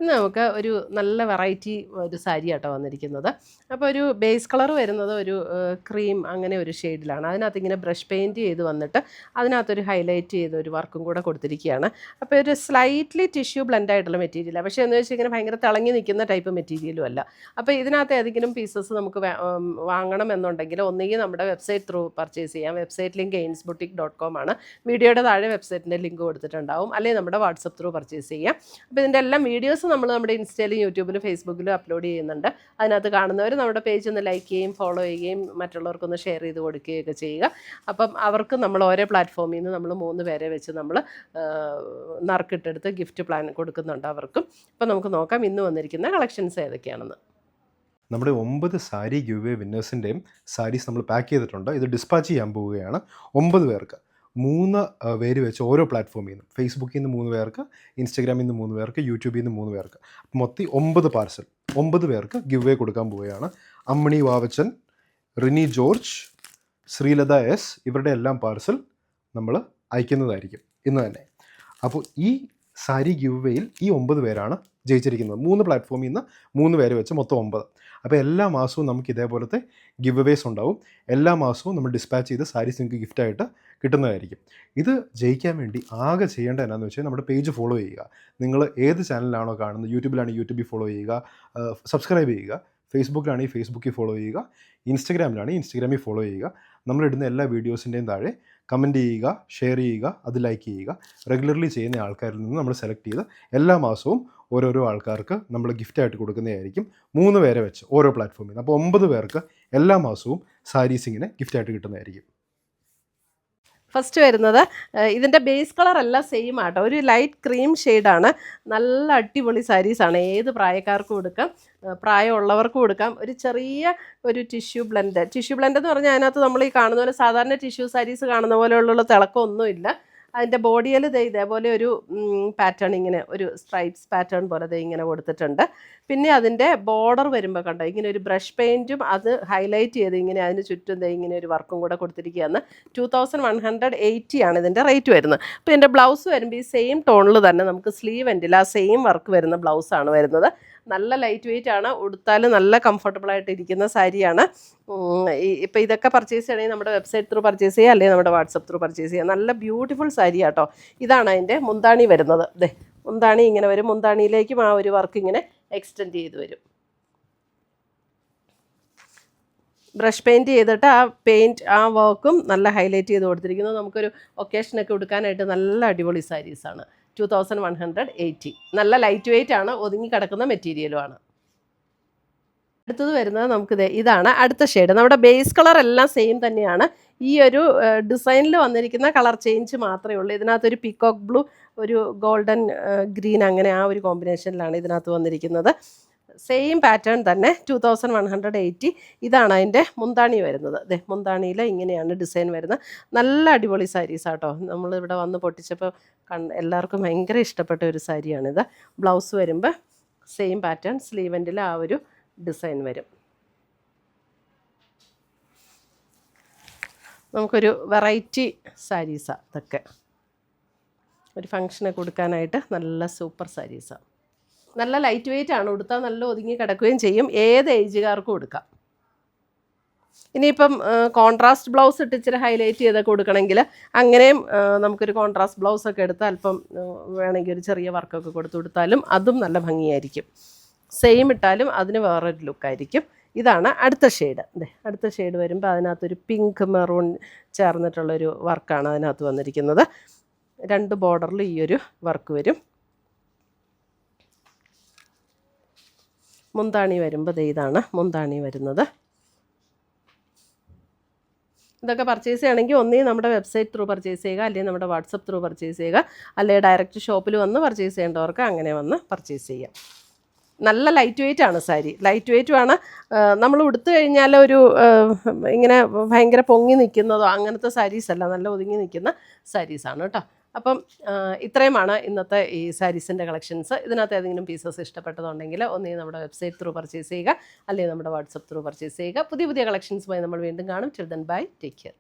ഇന്ന് നമുക്ക് ഒരു നല്ല വെറൈറ്റി ഒരു സാരി ആട്ടോ വന്നിരിക്കുന്നത്. അപ്പോൾ ഒരു ബേസ് കളർ വരുന്നത് ഒരു ക്രീം അങ്ങനെ ഒരു ഷെയ്ഡിലാണ്. അതിനകത്ത് ഇങ്ങനെ ബ്രഷ് പെയിൻറ്റ് ചെയ്ത് വന്നിട്ട് അതിനകത്തൊരു ഹൈലൈറ്റ് ചെയ്ത് ഒരു വർക്കും കൂടെ കൊടുത്തിരിക്കുകയാണ്. അപ്പോൾ ഒരു സ്ലൈറ്റ്ലി ടിഷ്യൂ ബ്ലെൻഡ് ആയിട്ടുള്ള മെറ്റീരിയലാണ്. പക്ഷേ എന്ന് വെച്ചാൽ ഇങ്ങനെ ഭയങ്കര തിളങ്ങി നിൽക്കുന്ന ടൈപ്പ് മെറ്റീരിയലും അല്ല. അപ്പോൾ ഇതിനകത്ത് ഏതെങ്കിലും പീസസ് നമുക്ക് വാങ്ങണം എന്നുണ്ടെങ്കിൽ ഒന്നുകിൽ നമ്മുടെ വെബ്സൈറ്റ് ത്രൂ പർച്ചേസ് ചെയ്യാം. വെബ്സൈറ്റ് ലിങ്ക് ainsboutique.com ആണ്. വീഡിയോയുടെ താഴെ വെബ്സൈറ്റിൻ്റെ ലിങ്ക് കൊടുത്തിട്ടുണ്ടാവും. അല്ലെങ്കിൽ നമ്മുടെ വാട്സപ്പ് ത്രൂ പർച്ചേസ് ചെയ്യാം. അപ്പോൾ ഇതിൻ്റെ എല്ലാം വീഡിയോസ് നമ്മൾ നമ്മുടെ ഇൻസ്റ്റയിലും യൂട്യൂബിലും ഫേസ്ബുക്കിലും അപ്ലോഡ് ചെയ്യുന്നുണ്ട്. അതിനകത്ത് കാണുന്നവർ നമ്മുടെ പേജ് ഒന്ന് ലൈക്ക് ചെയ്യുകയും ഫോളോ ചെയ്യുകയും മറ്റുള്ളവർക്കൊന്ന് ഷെയർ ചെയ്ത് കൊടുക്കുകയൊക്കെ ചെയ്യുക. അപ്പം അവർക്ക് നമ്മൾ ഓരോ പ്ലാറ്റ്ഫോമിൽ നിന്ന് നമ്മൾ 3 പേരെ വെച്ച് നമ്മൾ നറുക്കിട്ടെടുത്ത് ഗിഫ്റ്റ് പ്ലാൻ കൊടുക്കുന്നുണ്ട് അവർക്കും. അപ്പോൾ നമുക്ക് നോക്കാം ഇന്ന് വന്നിരിക്കുന്ന കളക്ഷൻസ് ഏതൊക്കെയാണെന്ന്. നമ്മുടെ 9 സാരി ഗിവ് അവേ വിന്നേഴ്സിൻ്റെയും സാരീസ് നമ്മൾ പാക്ക് ചെയ്തിട്ടുണ്ട്. ഇത് ഡിസ്പാച്ച് ചെയ്യാൻ പോവുകയാണ്. 9 പേർക്ക് 3 പേര് വെച്ച് ഓരോ പ്ലാറ്റ്ഫോമിൽ നിന്ന്, ഫേസ്ബുക്കിൽ നിന്ന് 3 പേർക്ക്, ഇൻസ്റ്റഗ്രാമിൽ നിന്ന് 3 പേർക്ക്, യൂട്യൂബിൽ നിന്ന് 3 പേർക്ക്, മൊത്തം 9 പാർസൽ 9 പേർക്ക് ഗിവ് അവേ കൊടുക്കാൻ പോവുകയാണ്. അമ്മിണി വാവച്ചൻ, റിനി ജോർജ്, ശ്രീലത എസ് ഇവരുടെ എല്ലാം പാർസൽ നമ്മൾ അയക്കുന്നതായിരിക്കും ഇന്ന് തന്നെ. അപ്പോൾ ഈ സാരി ഗിവ് അവേയിൽ ഈ 9 പേരാണ് ജയിച്ചിരിക്കുന്നത്. 3 പ്ലാറ്റ്ഫോമിൽ നിന്ന് 3 പേര് വെച്ച് മൊത്തം 9. അപ്പോൾ എല്ലാ മാസവും നമുക്ക് ഇതേപോലത്തെ ഗിവ് അവേസ് ഉണ്ടാവും. എല്ലാ മാസവും നമ്മൾ ഡിസ്പാച്ച് ചെയ്ത് സാരീസ് നിങ്ങൾക്ക് ഗിഫ്റ്റായിട്ട് കിട്ടുന്നതായിരിക്കും. ഇത് ജയിക്കാൻ വേണ്ടി ആകെ ചെയ്യേണ്ടത് എന്താണെന്ന് വെച്ചാൽ നമ്മുടെ പേജ് ഫോളോ ചെയ്യുക. നിങ്ങൾ ഏത് ചാനലിലാണോ കാണുന്നത്, യൂട്യൂബിലാണെങ്കിൽ യൂട്യൂബിൽ ഫോളോ ചെയ്യുക, സബ്സ്ക്രൈബ് ചെയ്യുക, ഫേസ്ബുക്കിലാണെങ്കിൽ ഫേസ്ബുക്കിൽ ഫോളോ ചെയ്യുക, ഇൻസ്റ്റഗ്രാമിലാണെങ്കിൽ ഇൻസ്റ്റഗ്രാമിൽ ഫോളോ ചെയ്യുക. നമ്മളിടുന്ന എല്ലാ വീഡിയോസിൻ്റെയും താഴെ കമൻറ്റ് ചെയ്യുക, ഷെയർ ചെയ്യുക, അത് ലൈക്ക് ചെയ്യുക. റെഗുലർലി ചെയ്യുന്ന ആൾക്കാരിൽ നിന്ന് നമ്മൾ സെലക്ട് ചെയ്ത് എല്ലാ മാസവും ഓരോരോ ആൾക്കാർക്ക് നമ്മൾ ഗിഫ്റ്റായിട്ട് കൊടുക്കുന്നതായിരിക്കും. 3 പേരെ വെച്ച് ഓരോ പ്ലാറ്റ്ഫോമിൽ നിന്ന്. അപ്പോൾ 9 പേർക്ക് എല്ലാ മാസവും സാരീസ് ഇങ്ങനെ ഗിഫ്റ്റായിട്ട് കിട്ടുന്നതായിരിക്കും. ഫസ്റ്റ് വരുന്നത് ഇതിൻ്റെ ബേസ് കളർ എല്ലാം സെയിം ആട്ടോ. ഒരു ലൈറ്റ് ക്രീം ഷെയ്ഡാണ്. നല്ല അടിപൊളി സാരീസാണ്. ഏത് പ്രായക്കാർക്കും കൊടുക്കാം, പ്രായമുള്ളവർക്കും കൊടുക്കാം. ഒരു ചെറിയ ഒരു ടിഷ്യൂ ബ്ലെൻഡ് എന്ന് പറഞ്ഞാൽ അതിനകത്ത് നമ്മൾ ഈ കാണുന്ന പോലെ സാധാരണ ടിഷ്യൂ സാരീസ് കാണുന്ന പോലെയുള്ള തിളക്കമൊന്നുമില്ല. അതിൻ്റെ ബോഡിയിൽ ഇതേപോലെ ഒരു പാറ്റേൺ, ഇങ്ങനെ ഒരു സ്ട്രൈപ്സ് പാറ്റേൺ പോലെ ഇങ്ങനെ കൊടുത്തിട്ടുണ്ട്. പിന്നെ അതിൻ്റെ ബോർഡർ വരുമ്പോൾ കണ്ടോ ഇങ്ങനെ ഒരു ബ്രഷ് പെയിൻറ്റും അത് ഹൈലൈറ്റ് ചെയ്ത് ഇങ്ങനെ അതിന് ചുറ്റും ഇങ്ങനെ ഒരു വർക്കും കൂടെ കൊടുത്തിരിക്കുകയാണ്. 2180 ആണ് ഇതിൻ്റെ റേറ്റ് വരുന്നത്. അപ്പോൾ ഇതിൻ്റെ ബ്ലൗസ് വരുമ്പോൾ ഈ സെയിം ടോണിൽ തന്നെ നമുക്ക് സ്ലീവ് എൻഡിൽ ആ സെയിം വർക്ക് വരുന്ന ബ്ലൗസാണ് വരുന്നത്. നല്ല ലൈറ്റ് വെയിറ്റ് ആണ്. ഉടുത്താൽ നല്ല കംഫർട്ടബിളായിട്ട് ഇരിക്കുന്ന സാരിയാണ്. ഇപ്പോൾ ഇതൊക്കെ പർച്ചേസ് ചെയ്യണമെങ്കിൽ നമ്മുടെ വെബ്സൈറ്റ് ത്രൂ പർച്ചേസ് ചെയ്യുക, അല്ലെങ്കിൽ നമ്മുടെ വാട്സപ്പ് ത്രൂ പർച്ചേസ് ചെയ്യുക. നല്ല ബ്യൂട്ടിഫുൾ സാരി ആട്ടോ. ഇതാണ് അതിൻ്റെ മുന്താണി വരുന്നത്. മുന്താണി ഇങ്ങനെ വരും. മുന്താണിയിലേക്കും ആ ഒരു വർക്ക് ഇങ്ങനെ എക്സ്റ്റെൻഡ് ചെയ്ത് വരും. ബ്രഷ് പെയിൻറ്റ് ചെയ്തിട്ട് ആ വർക്കും നല്ല ഹൈലൈറ്റ് ചെയ്ത് കൊടുത്തിരിക്കുന്നത്. നമുക്കൊരു ഒക്കേഷനൊക്കെ കൊടുക്കാനായിട്ട് നല്ല അടിപൊളി സാരീസാണ്. 2180. നല്ല ലൈറ്റ് വെയിറ്റ് ആണ്. ഒതുങ്ങി കിടക്കുന്ന മെറ്റീരിയലുമാണ്. അടുത്തത് വരുന്നത് നമുക്ക് ഇതാണ് അടുത്ത ഷെയ്ഡ്. നമ്മുടെ ബേസ് കളർ എല്ലാം സെയിം തന്നെയാണ്. ഈ ഒരു ഡിസൈനിൽ വന്നിരിക്കുന്ന കളർ ചേഞ്ച് മാത്രമേ ഉള്ളൂ. ഇതിനകത്തൊരു പീക്കോക്ക് ബ്ലൂ, ഒരു ഗോൾഡൻ ഗ്രീൻ, അങ്ങനെ ആ ഒരു കോമ്പിനേഷനിലാണ് ഇതിനകത്ത് വന്നിരിക്കുന്നത്. സെയിം പാറ്റേൺ തന്നെ 2180. ഇതാണ് അതിൻ്റെ മുന്താണി വരുന്നത്. മുന്താണിയിൽ ഇങ്ങനെയാണ് ഡിസൈൻ വരുന്നത്. നല്ല അടിപൊളി സാരീസ് ആട്ടോ. നമ്മളിവിടെ വന്ന് പൊട്ടിച്ചപ്പോൾ എല്ലാവർക്കും ഭയങ്കര ഇഷ്ടപ്പെട്ട ഒരു സാരിയാണിത്. ബ്ലൗസ് വരുമ്പോൾ സെയിം പാറ്റേൺ, സ്ലീവെൻറ്റിൽ ആ ഒരു ഡിസൈൻ വരും. നമുക്കൊരു വെറൈറ്റി സാരീസാണ് ഇതൊക്കെ. ഒരു ഫങ്ഷനൊക്കെ കൊടുക്കാനായിട്ട് നല്ല സൂപ്പർ സാരീസാണ്. നല്ല ലൈറ്റ് വെയിറ്റ് ആണ്. ഉടുത്താൽ നല്ല ഒതുങ്ങി കിടക്കുകയും ചെയ്യും. ഏത് ഏജുകാർക്കും കൊടുക്കാം. ഇനിയിപ്പം കോൺട്രാസ്റ്റ് ബ്ലൗസ് ഇട്ട് ഇച്ചിരി ഹൈലൈറ്റ് ചെയ്തൊക്കെ കൊടുക്കണമെങ്കിൽ അങ്ങനെയും നമുക്കൊരു കോൺട്രാസ്റ്റ് ബ്ലൗസൊക്കെ എടുത്ത് അല്പം വേണമെങ്കിൽ ഒരു ചെറിയ വർക്കൊക്കെ കൊടുത്ത് കൊടുത്താലും അതും നല്ല ഭംഗിയായിരിക്കും. സെയിം ഇട്ടാലും അതിന് വേറൊരു ലുക്കായിരിക്കും. ഇതാണ് അടുത്ത ഷെയ്ഡ്. അടുത്ത ഷെയ്ഡ് വരുമ്പോൾ അതിനകത്തൊരു പിങ്ക് മെറൂൺ ചേർന്നിട്ടുള്ളൊരു വർക്കാണ് അതിനകത്ത് വന്നിരിക്കുന്നത്. 2 ബോർഡറിൽ ഈ ഒരു വർക്ക് വരും. മുന്താണി വരുമ്പോൾ ഇതാണ് മുന്താണി വരുന്നത്. ഇതൊക്കെ പർച്ചേസ് ചെയ്യണമെങ്കിൽ ഒന്നുകിൽ നമ്മുടെ വെബ്സൈറ്റ് ത്രൂ പർച്ചേസ് ചെയ്യുക, അല്ലെങ്കിൽ നമ്മുടെ വാട്സപ്പ് ത്രൂ പർച്ചേസ് ചെയ്യുക, അല്ലെങ്കിൽ ഡയറക്റ്റ് ഷോപ്പിൽ വന്ന് പർച്ചേസ് ചെയ്യേണ്ടവർക്ക് അങ്ങനെ വന്ന് പർച്ചേസ് ചെയ്യാം. നല്ല ലൈറ്റ് വെയിറ്റ് ആണ് സാരി. ലൈറ്റ് വെയിറ്റും ആണ്. നമ്മൾ ഉടുത്തു കഴിഞ്ഞാൽ ഒരു ഇങ്ങനെ ഭയങ്കര പൊങ്ങി നിൽക്കുന്നതോ അങ്ങനത്തെ സാരീസല്ല. നല്ല ഒതുങ്ങി നിൽക്കുന്ന സാരീസാണ് കേട്ടോ. അപ്പം ഇത്രയുമാണ് ഇന്നത്തെ ഈ സാരീസിൻ്റെ കളക്ഷൻസ്. ഇതിനകത്ത് ഏതെങ്കിലും പീസസ് ഇഷ്ടപ്പെട്ടതുണ്ടെങ്കിൽ ഒന്നുകിൽ നമ്മുടെ വെബ്സൈറ്റ് ത്രൂ പർച്ചേസ് ചെയ്യുക, അല്ലെങ്കിൽ നമ്മുടെ വാട്സപ്പ് ത്രൂ പർച്ചേസ് ചെയ്യുക. പുതിയ കളക്ഷൻസുമായി നമ്മൾ വീണ്ടും കാണും. Till then bye, take care.